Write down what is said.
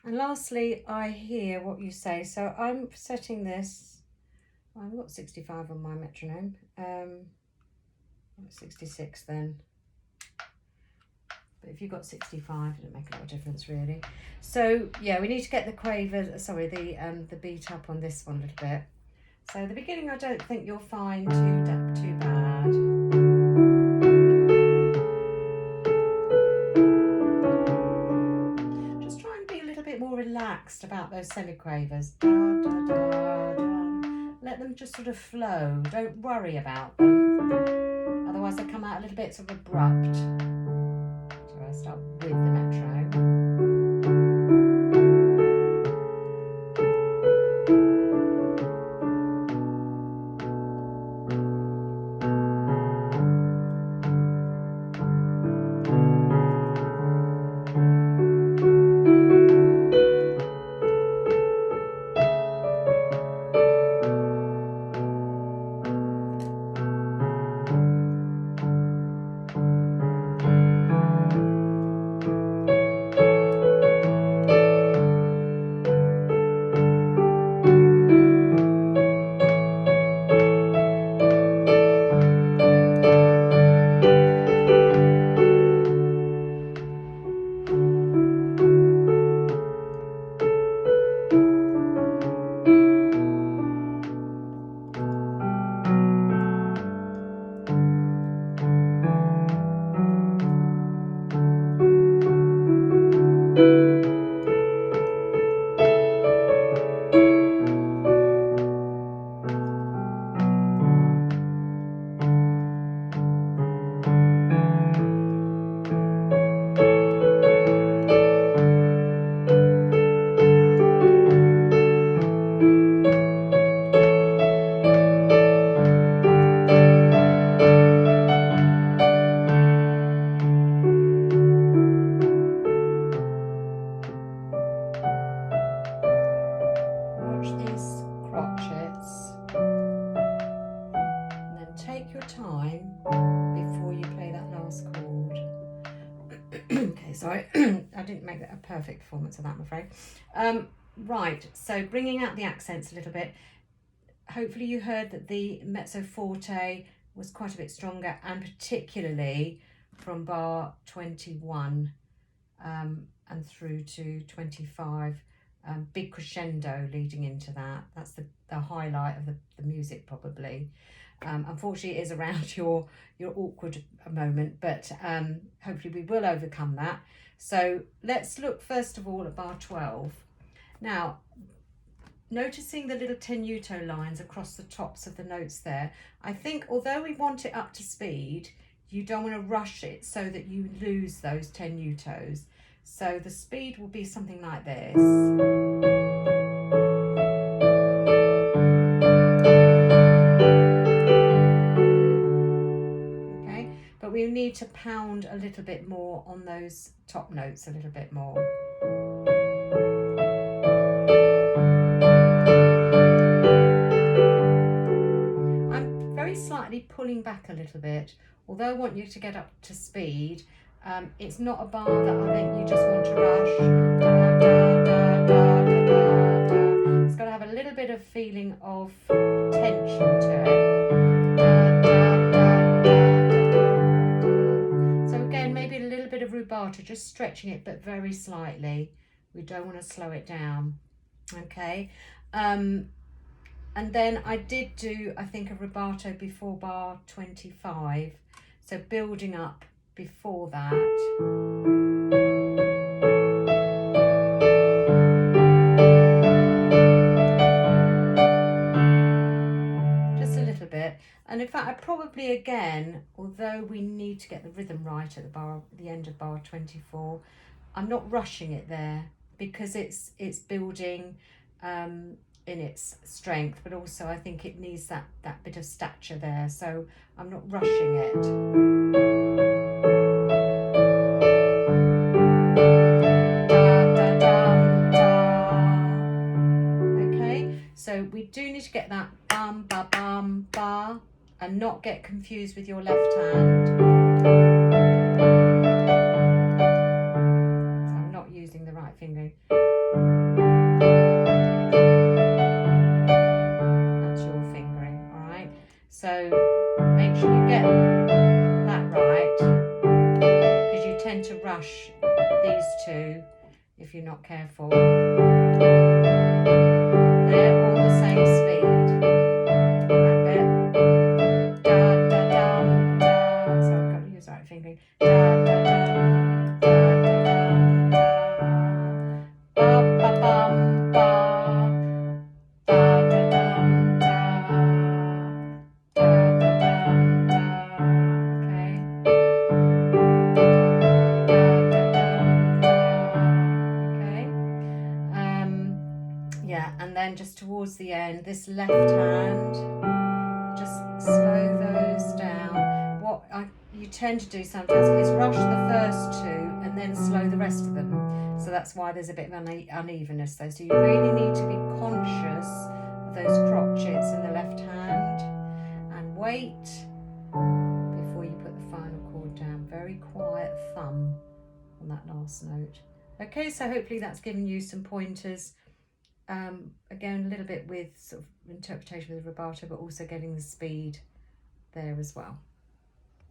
And lastly, I hear what you say. So I'm setting this, I've got 65 on my metronome, 66 then. But if you've got 65, it doesn't make a lot of difference really. So yeah, we need to get the the beat up on this one a little bit. So the beginning, I don't think you'll find too bad. Just try and be a little bit more relaxed about those semiquavers. Da, da, da, da. Let them just sort of flow. Don't worry about them. Otherwise they come out a little bit sort of abrupt. So I'll start with the metronome. Sorry, I didn't make a perfect performance of that, I'm afraid. Right, so bringing out the accents a little bit. Hopefully you heard that the mezzo forte was quite a bit stronger, and particularly from bar 21 and through to 25. Big crescendo leading into that. That's the highlight of the music probably. Unfortunately, it is around your awkward moment, but hopefully we will overcome that. So let's look first of all at bar 12. Now, noticing the little tenuto lines across the tops of the notes there, I think although we want it up to speed, you don't want to rush it so that you lose those tenutos. So the speed will be something like this. We need to pound a little bit more on those top notes, a little bit more. I'm very slightly pulling back a little bit, although I want you to get up to speed. It's not a bar that I think you just want to rush. Da, da, da, da, da, da, da. It's got to have a little bit of feeling of tension to it. Rubato, just stretching it but very slightly. We don't want to slow it down. Okay, and then I did do, I think, a rubato before bar 25, so building up before that. Just a little bit. And in fact, I probably again, although we need to get the rhythm right at the end of bar 24, I'm not rushing it there because it's building in its strength, but also I think it needs that bit of stature there. So I'm not rushing it. Okay, so we do need to get that bum, ba, bum, ba, and not get confused with your left hand. So I'm not using the right finger. That's your fingering, all right? So make sure you get that right, because you tend to rush these two if you're not careful. They're all the same speed. That bit. Da da dum da. So I've got to use right fingering. Da da dum da da dum da. Ba ba bum ba. Da da dum da. Da da dum da. Okay. Yeah, and then just towards the end, this left hand, just slow those down. What you tend to do sometimes is rush the first two and then slow the rest of them. So that's why there's a bit of unevenness though. So you really need to be conscious of those crotchets in the left hand and wait before you put the final chord down. Very quiet thumb on that last note. Okay, so hopefully that's given you some pointers. Again, a little bit with sort of interpretation with rubato, but also getting the speed there as well.